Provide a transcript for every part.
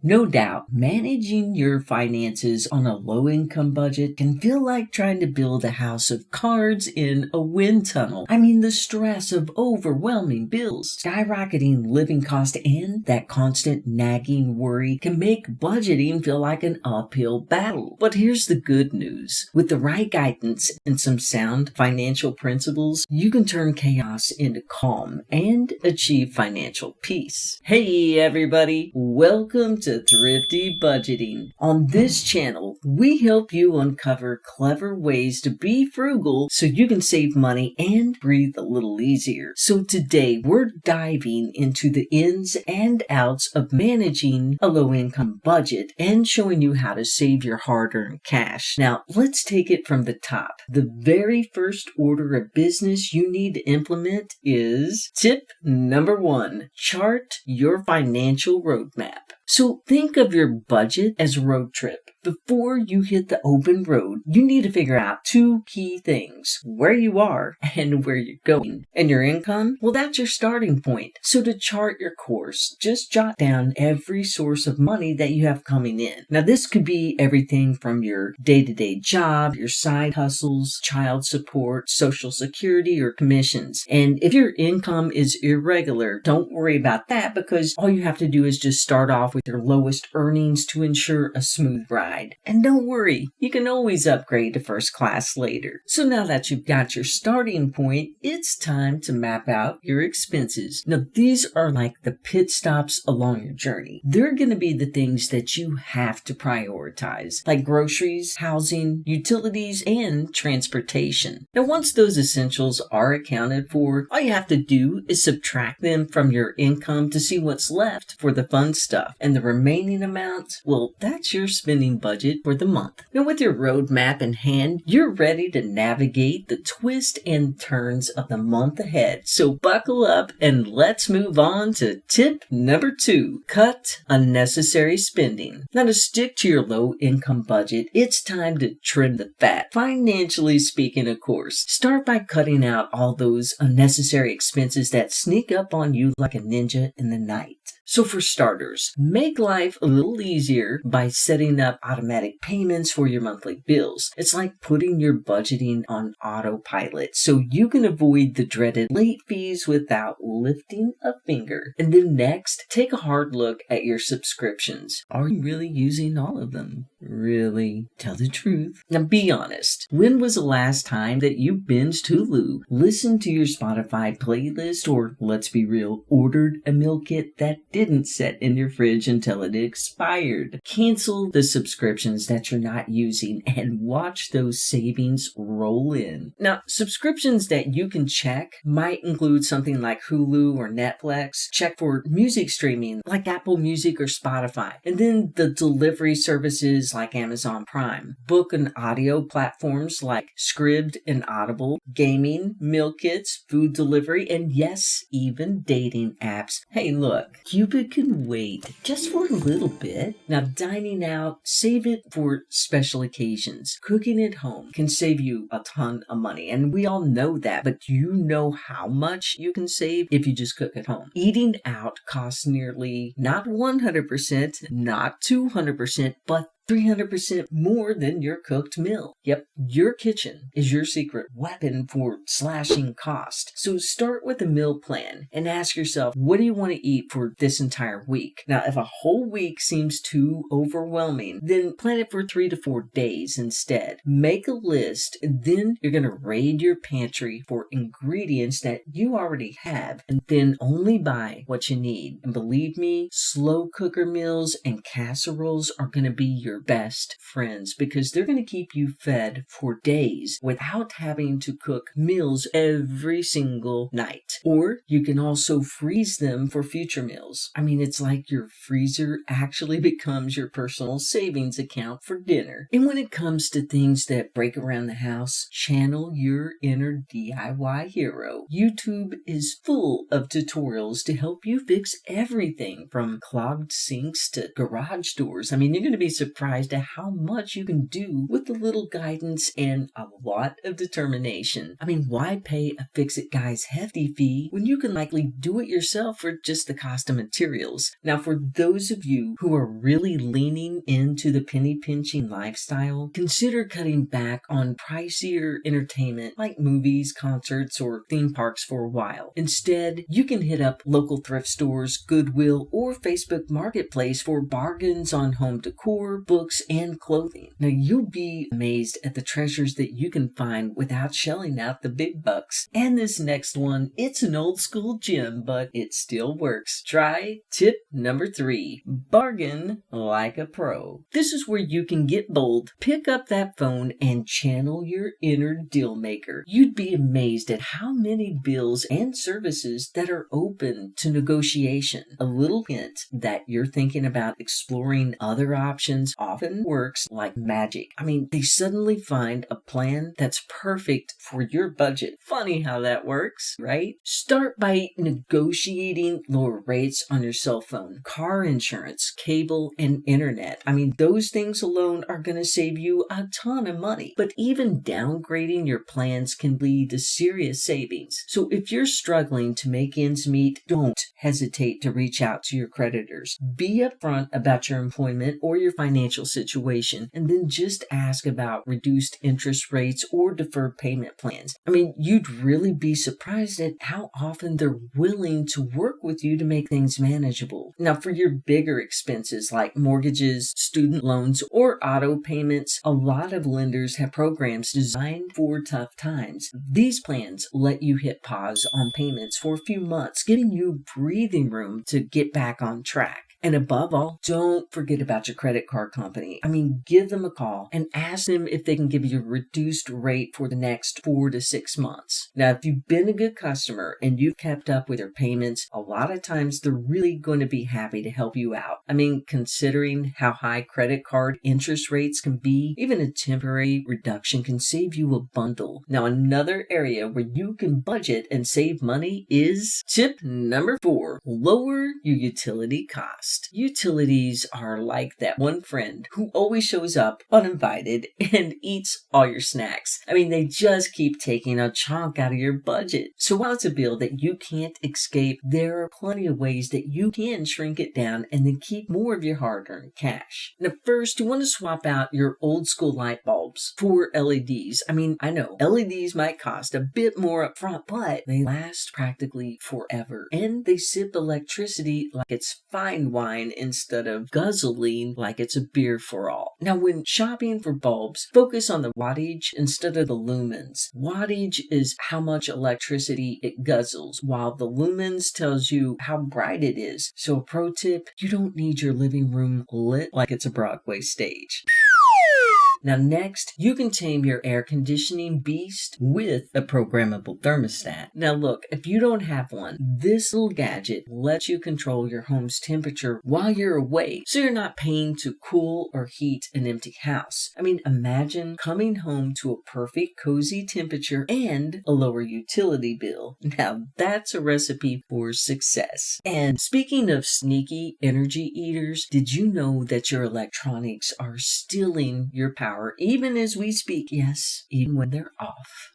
No doubt, managing your finances on a low-income budget can feel like trying to build a house of cards in a wind tunnel. I mean, the stress of overwhelming bills, skyrocketing living costs, and that constant nagging worry can make budgeting feel like an uphill battle. But here's the good news. With the right guidance and some sound financial principles, you can turn chaos into calm and achieve financial peace. Hey everybody, welcome to Thrifty Budgeting. On this channel, we help you uncover clever ways to be frugal so you can save money and breathe a little easier. So today, we're diving into the ins and outs of managing a low-income budget and showing you how to save your hard-earned cash. Now, let's take it from the top. The very first order of business you need to implement is tip number 1, chart your financial roadmap. So think of your budget as a road trip. Before you hit the open road, you need to figure out two key things: where you are and where you're going. And your income? Well, that's your starting point. So to chart your course, just jot down every source of money that you have coming in. Now, this could be everything from your day-to-day job, your side hustles, child support, social security, or commissions. And if your income is irregular, don't worry about that, because all you have to do is just start off with your lowest earnings to ensure a smooth ride. And don't worry, you can always upgrade to first class later. So now that you've got your starting point, it's time to map out your expenses. Now, these are like the pit stops along your journey. They're going to be the things that you have to prioritize, like groceries, housing, utilities, and transportation. Now, once those essentials are accounted for, all you have to do is subtract them from your income to see what's left for the fun stuff. And the remaining amount, well, that's your spending budget for the month. Now, with your roadmap in hand, you're ready to navigate the twists and turns of the month ahead. So buckle up and let's move on to tip number 2, cut unnecessary spending. Now, to stick to your low income budget, it's time to trim the fat. Financially speaking, of course. Start by cutting out all those unnecessary expenses that sneak up on you like a ninja in the night. So for starters, make life a little easier by setting up automatic payments for your monthly bills. It's like putting your budgeting on autopilot so you can avoid the dreaded late fees without lifting a finger. And then next, take a hard look at your subscriptions. Are you really using all of them? Really? Tell the truth. Now be honest. When was the last time that you binged Hulu, listened to your Spotify playlist, or let's be real, ordered a meal kit that didn't set in your fridge until it expired? Cancel the subscriptions that you're not using and watch those savings roll in. Now, subscriptions that you can check might include something like Hulu or Netflix. Check for music streaming like Apple Music or Spotify. And then the delivery services like Amazon Prime. Book and audio platforms like Scribd and Audible. Gaming, meal kits, food delivery, and yes, even dating apps. Hey, look, Cupid can wait just for a little bit. Now, dining out, save it for special occasions. Cooking at home can save you a ton of money, and we all know that, but do you know how much you can save if you just cook at home? Eating out costs nearly not 100%, not 200%, but 300% more than your cooked meal. Yep, your kitchen is your secret weapon for slashing cost. So start with a meal plan and ask yourself, what do you want to eat for this entire week? Now, if a whole week seems too overwhelming, then plan it for 3 to 4 days instead. Make a list, and then you're going to raid your pantry for ingredients that you already have, and then only buy what you need. And believe me, slow cooker meals and casseroles are going to be your best friends, because they're going to keep you fed for days without having to cook meals every single night. Or you can also freeze them for future meals. I mean, it's like your freezer actually becomes your personal savings account for dinner. And when it comes to things that break around the house, channel your inner DIY hero. YouTube is full of tutorials to help you fix everything from clogged sinks to garage doors. I mean, you're going to be surprised surprised at how much you can do with a little guidance and a lot of determination. I mean, why pay a fix-it guy's hefty fee when you can likely do it yourself for just the cost of materials? Now, for those of you who are really leaning into the penny pinching lifestyle, consider cutting back on pricier entertainment like movies, concerts, or theme parks for a while. Instead, you can hit up local thrift stores, Goodwill, or Facebook Marketplace for bargains on home decor, books, and clothing. Now, you'll be amazed at the treasures that you can find without shelling out the big bucks. And this next one, it's an old school gem, but it still works. Try tip number 3. Bargain like a pro. This is where you can get bold, pick up that phone, and channel your inner deal maker. You'd be amazed at how many bills and services that are open to negotiation. A little hint that you're thinking about exploring other options often works like magic. I mean, they suddenly find a plan that's perfect for your budget. Funny how that works, right? Start by negotiating lower rates on your cell phone, car insurance, cable, and internet. I mean, those things alone are going to save you a ton of money. But even downgrading your plans can lead to serious savings. So if you're struggling to make ends meet, don't hesitate to reach out to your creditors. Be upfront about your employment or your financial situation, and then just ask about reduced interest rates or deferred payment plans. I mean, you'd really be surprised at how often they're willing to work with you to make things manageable. Now, for your bigger expenses like mortgages, student loans, or auto payments, a lot of lenders have programs designed for tough times. These plans let you hit pause on payments for a few months, giving you breathing room to get back on track. And above all, don't forget about your credit card company. I mean, give them a call and ask them if they can give you a reduced rate for the next 4 to 6 months. Now, if you've been a good customer and you've kept up with your payments, a lot of times they're really going to be happy to help you out. I mean, considering how high credit card interest rates can be, even a temporary reduction can save you a bundle. Now, another area where you can budget and save money is tip number 4. Lower your utility costs. Utilities are like that one friend who always shows up uninvited and eats all your snacks. I mean, they just keep taking a chunk out of your budget. So while it's a bill that you can't escape, there are plenty of ways that you can shrink it down and then keep more of your hard-earned cash. Now, first, you want to swap out your old school light bulbs for LEDs. I mean, I know LEDs might cost a bit more up front, but they last practically forever. And they sip electricity like it's fine wine instead of guzzling like it's a beer for all. Now, when shopping for bulbs, focus on the wattage instead of the lumens. Wattage is how much electricity it guzzles, while the lumens tells you how bright it is. So a pro tip, you don't need your living room lit like it's a Broadway stage. Now next, you can tame your air conditioning beast with a programmable thermostat. Now look, if you don't have one, this little gadget lets you control your home's temperature while you're away, so you're not paying to cool or heat an empty house. I mean, imagine coming home to a perfect cozy temperature and a lower utility bill. Now that's a recipe for success. And speaking of sneaky energy eaters, did you know that your electronics are stealing your power even as we speak? Yes, even when they're off.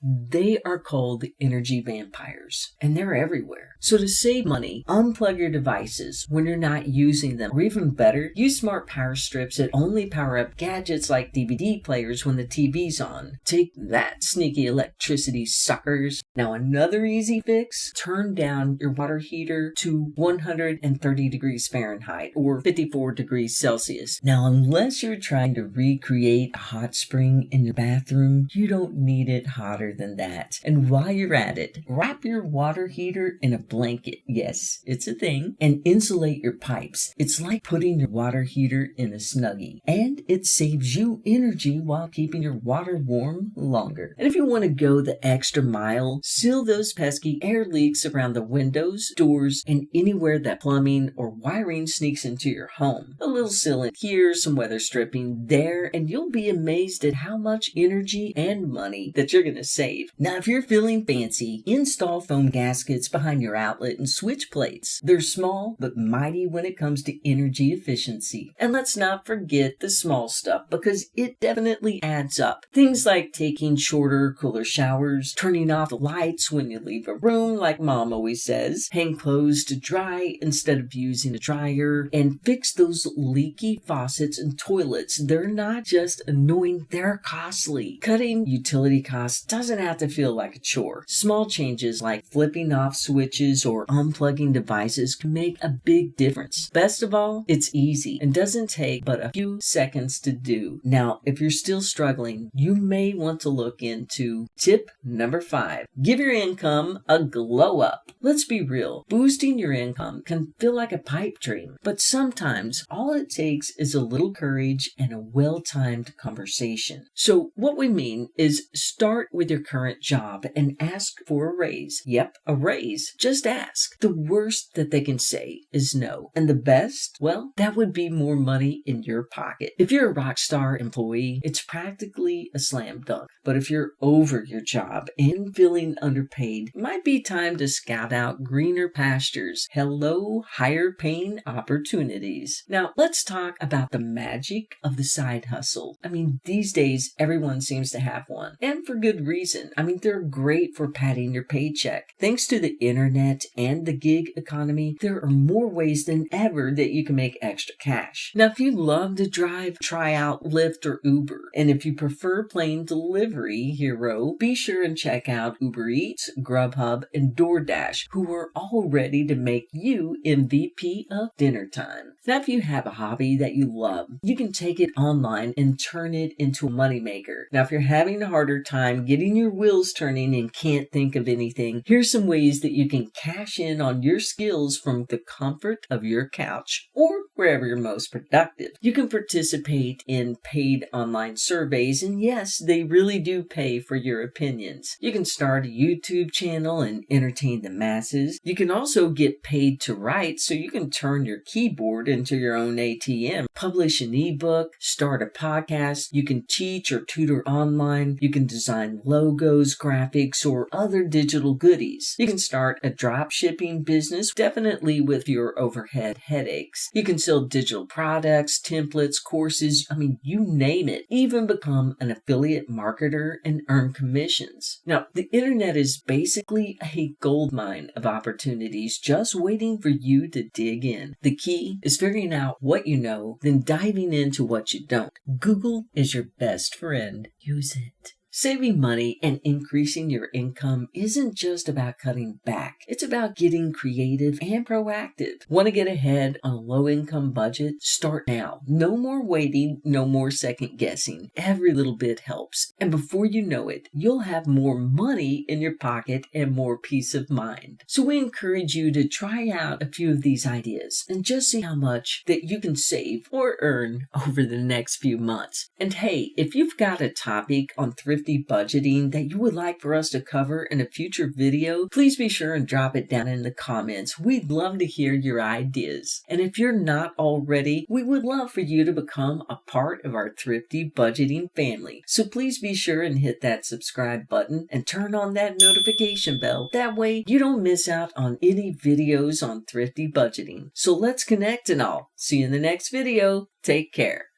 They are called energy vampires, and they're everywhere. So to save money, unplug your devices when you're not using them, or even better, use smart power strips that only power up gadgets like DVD players when the TV's on. Take that, sneaky electricity suckers. Now another easy fix, turn down your water heater to 130 degrees Fahrenheit or 54 degrees Celsius. Now, unless you're trying to recreate a hot spring in your bathroom, you don't need it hotter than that. And while you're at it, wrap your water heater in a blanket. Yes, it's a thing. And insulate your pipes. It's like putting your water heater in a Snuggie. And it saves you energy while keeping your water warm longer. And if you want to go the extra mile, seal those pesky air leaks around the windows, doors, and anywhere that plumbing or wiring sneaks into your home. A little sealant here, some weather stripping there, there, and you'll be amazed at how much energy and money that you're going to save. Now, if you're feeling fancy, install foam gaskets behind your outlet and switch plates. They're small but mighty when it comes to energy efficiency. And let's not forget the small stuff, because it definitely adds up. Things like taking shorter, cooler showers, turning off the lights when you leave a room, like Mom always says, hang clothes to dry instead of using a dryer, and fix those leaky faucets and toilets. They're not just annoying, they're costly. Cutting utility costs doesn't have to feel like a chore. Small changes like flipping off switches or unplugging devices can make a big difference. Best of all, it's easy and doesn't take but a few seconds to do. Now, if you're still struggling, you may want to look into tip number 5. Give your income a glow up. Let's be real, boosting your income can feel like a pipe dream, but sometimes all it takes is a little courage and a well-timed conversation. So what we mean is start with your current job and ask for a raise. Yep, a raise. Just ask. The worst that they can say is no. And the best? Well, that would be more money in your pocket. If you're a rock star employee, it's practically a slam dunk. But if you're over your job and feeling underpaid, it might be time to scout out greener pastures. Hello, higher paying opportunities. Now, let's talk about the magic of the side hustle. I mean, these days, everyone seems to have one. And for good reason. I mean, they're great for padding your paycheck. Thanks to the internet and the gig economy, there are more ways than ever that you can make extra cash. Now, if you love to drive, try out Lyft or Uber. And if you prefer plain delivery hero, be sure and check out Uber Eats, Grubhub, and DoorDash, who are all ready to make you MVP of dinner time. Now, if you have a hobby that you love, you can take it online and turn it into a moneymaker. Now, if you're having a harder time getting your wheels turning and can't think of anything, here's some ways that you can cash in on your skills from the comfort of your couch or wherever you're most productive. You can participate in paid online surveys, and yes, they really do pay for your opinions. You can start a YouTube channel and entertain the masses. You can also get paid to write, so you can turn your keyboard into your own ATM, publish an ebook, start a podcast. You can teach or tutor online. You can design logos, graphics, or other digital goodies. You can start a drop shipping business, definitely with your overhead headaches. You can sell digital products, templates, courses, I mean, you name it. Even become an affiliate marketer and earn commissions. Now, the internet is basically a goldmine of opportunities just waiting for you to dig in. The key is figuring out what you know, then diving into what you don't. Google is your best friend. Use it. Saving money and increasing your income isn't just about cutting back. It's about getting creative and proactive. Want to get ahead on a low-income budget? Start now. No more waiting, no more second guessing. Every little bit helps. And before you know it, you'll have more money in your pocket and more peace of mind. So we encourage you to try out a few of these ideas and just see how much that you can save or earn over the next few months. And hey, if you've got a topic on thrifty budgeting that you would like for us to cover in a future video, please be sure and drop it down in the comments. We'd love to hear your ideas. And if you're not already, we would love for you to become a part of our Thrifty budgeting family. So please be sure and hit that subscribe button and turn on that notification bell. That way you don't miss out on any videos on Thrifty budgeting. So let's connect and all. See you in the next video. Take care.